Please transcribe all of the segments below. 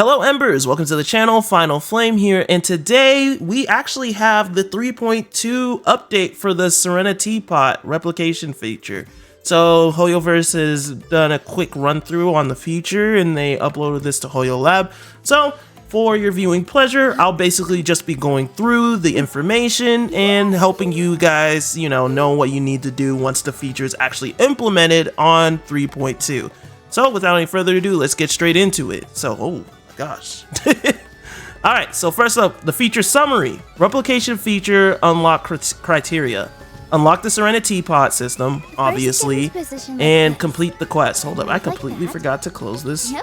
Hello Embers, welcome to the channel, Final Flame here, and today we actually have the 3.2 update for the Serena Teapot Replication feature. So Hoyoverse has done a quick run through on the feature and they uploaded this to Hoyo Lab. So for your viewing pleasure, I'll basically just be going through the information and helping you guys, know what you need to do once the feature is actually implemented on 3.2. So without any further ado, let's get straight into it. So, oh my gosh. Alright, so first up, the feature summary. Replication feature unlock criteria. Unlock the Serena Teapot system, obviously, and complete the quest. Hold up, I completely forgot to close this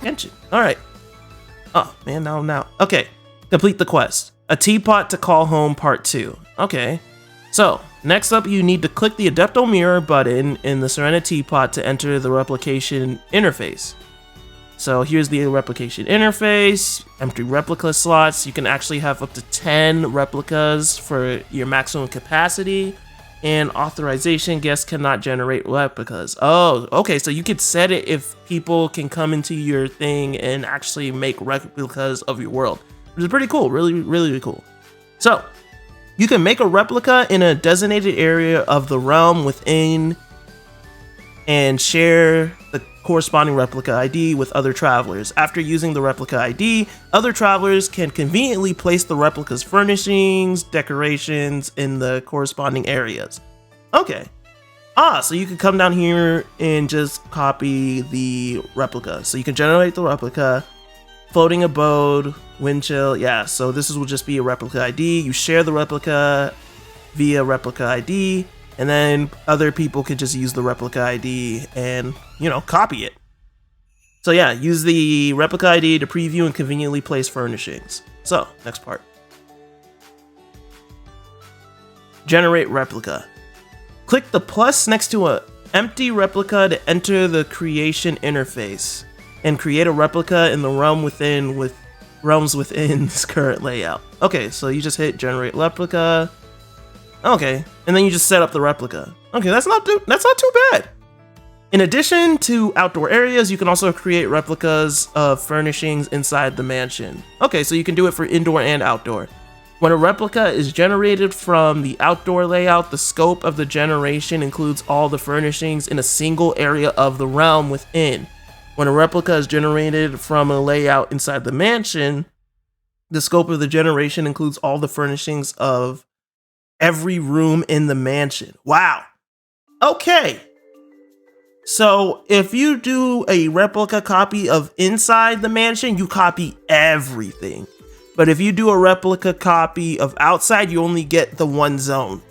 Genshin. Alright. Oh, man, now. Okay, complete the quest. A teapot to call home part 2. Okay, so next up you need to click the Adepto Mirror button in the Serena Teapot to enter the replication interface. So here's the replication interface, empty replica slots. You can actually have up to 10 replicas for your maximum capacity, and authorization, guests cannot generate replicas. Oh, okay, so you could set it if people can come into your thing and actually make replicas of your world, which is pretty cool, really cool. So you can make a replica in a designated area of the realm within and share the corresponding replica ID with other travelers. After using the replica ID, other travelers can conveniently place the replica's furnishings, decorations in the corresponding areas. Okay. So you can come down here and just copy the replica. So you can generate the replica, floating abode, wind chill. Yeah, so this will just be a replica ID. You share the replica via replica ID, and then other people can just use the replica ID and, copy it. So yeah, use the replica ID to preview and conveniently place furnishings. So, next part. Generate replica. Click the plus next to an empty replica to enter the creation interface and create a replica in the realms within this current layout. Okay, so you just hit generate replica. Okay, and then you just set up the replica. Okay, that's not too bad. In addition to outdoor areas, you can also create replicas of furnishings inside the mansion. Okay, so you can do it for indoor and outdoor. When a replica is generated from the outdoor layout, the scope of the generation includes all the furnishings in a single area of the realm within. When a replica is generated from a layout inside the mansion, the scope of the generation includes all the furnishings of every room in the mansion. Wow. Okay. So if you do a replica copy of inside the mansion, you copy everything. But if you do a replica copy of outside, you only get the one zone.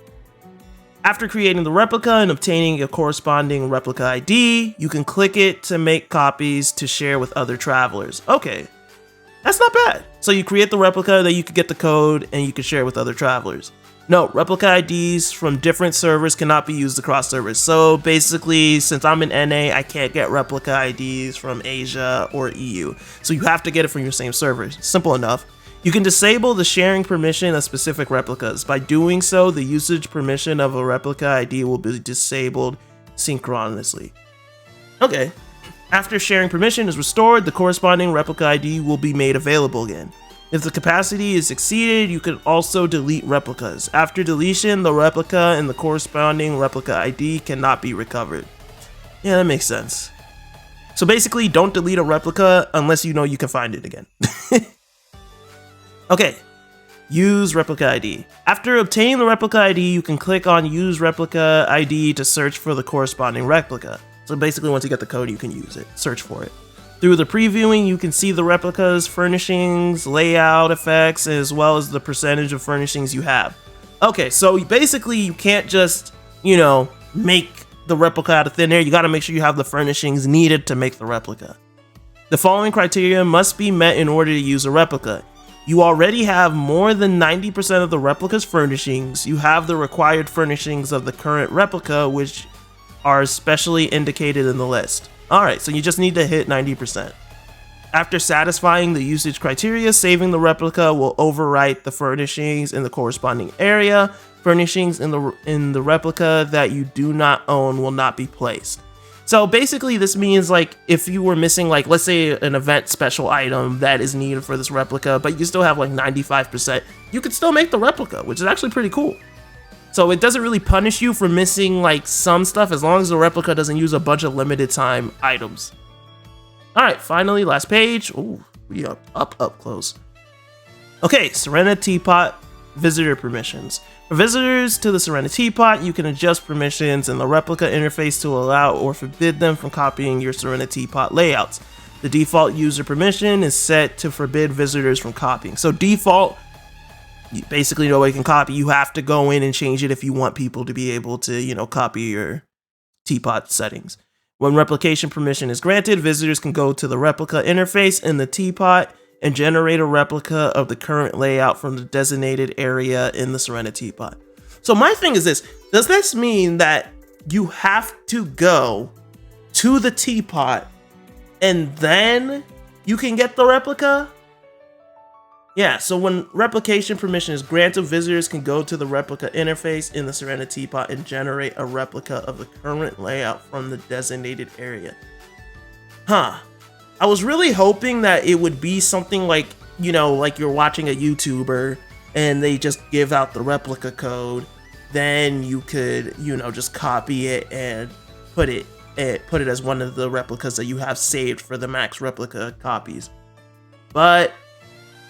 After creating the replica and obtaining a corresponding replica ID, you can click it to make copies to share with other travelers. Okay, that's not bad. So you create the replica, then you can get the code and you can share with other travelers. No, replica IDs from different servers cannot be used across servers. So basically, since I'm in NA, I can't get replica IDs from Asia or EU. So you have to get it from your same server. Simple enough. You can disable the sharing permission of specific replicas. By doing so, the usage permission of a replica ID will be disabled synchronously. Okay. After sharing permission is restored, the corresponding replica ID will be made available again. If the capacity is exceeded, you can also delete replicas. After deletion, the replica and the corresponding replica ID cannot be recovered. Yeah, that makes sense. So basically, don't delete a replica unless you know you can find it again. Okay, use replica ID. After obtaining the replica ID, you can click on use replica ID to search for the corresponding replica. So basically, once you get the code, you can use it, search for it. Through the previewing, you can see the replica's furnishings, layout effects, as well as the percentage of furnishings you have. Okay, so basically you can't just, make the replica out of thin air. You gotta make sure you have the furnishings needed to make the replica. The following criteria must be met in order to use a replica. You already have more than 90% of the replica's furnishings. You have the required furnishings of the current replica, which are specially indicated in the list. Alright, so you just need to hit 90%. After satisfying the usage criteria, saving the replica will overwrite the furnishings in the corresponding area. Furnishings in the replica that you do not own will not be placed. So basically this means like if you were missing like, let's say an event special item that is needed for this replica, but you still have like 95%, you could still make the replica, which is actually pretty cool. So it doesn't really punish you for missing like some stuff as long as the replica doesn't use a bunch of limited time items. All right, finally, last page. Ooh, we are up close. Okay, Serena Teapot visitor permissions. For visitors to the Serena Teapot, you can adjust permissions in the replica interface to allow or forbid them from copying your Serena Teapot layouts. The default user permission is set to forbid visitors from copying. So default, basically nobody can copy. You have to go in and change it if you want people to be able to, you know, copy your Teapot settings. When replication permission is granted, visitors can go to the replica interface in the Teapot and generate a replica of the current layout from the designated area in the Serena Teapot. So my thing is this, does this mean that you have to go to the Teapot and then you can get the replica? Yeah, so when replication permission is granted, visitors can go to the replica interface in the Serena Teapot and generate a replica of the current layout from the designated area. Huh. I was really hoping that it would be something like, you know, like you're watching a YouTuber and they just give out the replica code, then you could, you know, just copy it and put it as one of the replicas that you have saved for the max replica copies. But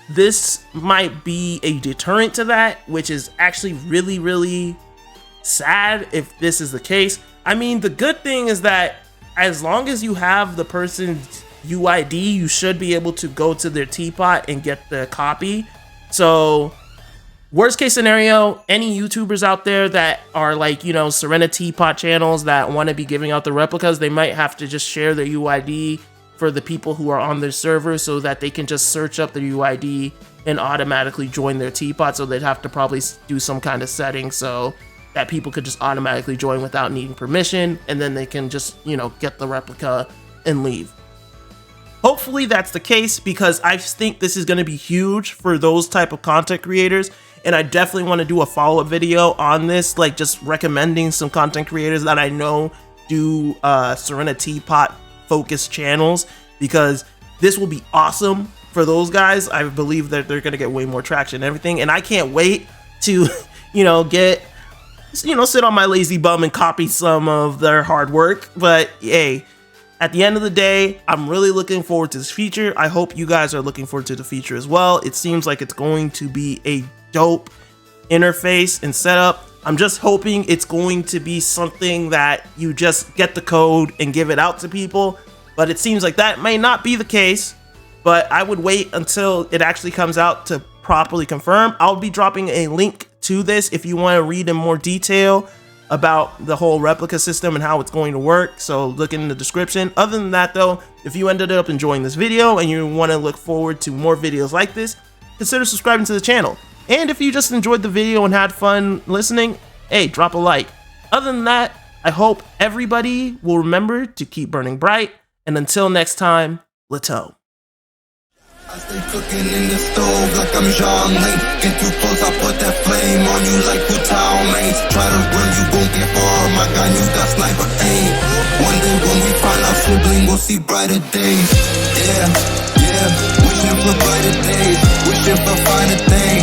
this might be a deterrent to that, which is actually really, really sad if this is the case. I mean, the good thing is that as long as you have the person's UID, you should be able to go to their Teapot and get the copy. So worst case scenario, any YouTubers out there that are like, you know, Serena Teapot channels that want to be giving out the replicas, they might have to just share their UID for the people who are on their server so that they can just search up their UID and automatically join their Teapot. So they'd have to probably do some kind of setting so that people could just automatically join without needing permission, and then they can just, you know, get the replica and leave. Hopefully that's the case, because I think this is going to be huge for those type of content creators, and I definitely want to do a follow-up video on this, like just recommending some content creators that I know do Serena Teapot focused channels, because this will be awesome for those guys. I believe that they're gonna get way more traction and everything, and I can't wait to, you know, sit on my lazy bum and copy some of their hard work. But hey, at the end of the day, I'm really looking forward to this feature. I hope you guys are looking forward to the feature as well. It seems like it's going to be a dope interface and setup. I'm just hoping it's going to be something that you just get the code and give it out to people, but it seems like that may not be the case. But I would wait until it actually comes out to properly confirm. I'll be dropping a link to this if you want to read in more detail about the whole replica system and how it's going to work, so look in the description. Other than that though, if you ended up enjoying this video and you want to look forward to more videos like this, consider subscribing to the channel. And if you just enjoyed the video and had fun listening, hey, drop a like. Other than that, I hope everybody will remember to keep burning bright, and until next time, Latom. I stay cooking in the stove like I'm Jean Lane. Get too close, I put that flame on you like Putal mains. Try to run, you gon' get far. My gun, you got sniper aim. One day when we find our sibling, we'll see brighter days. Yeah, wishing for brighter days, wishing for finer things.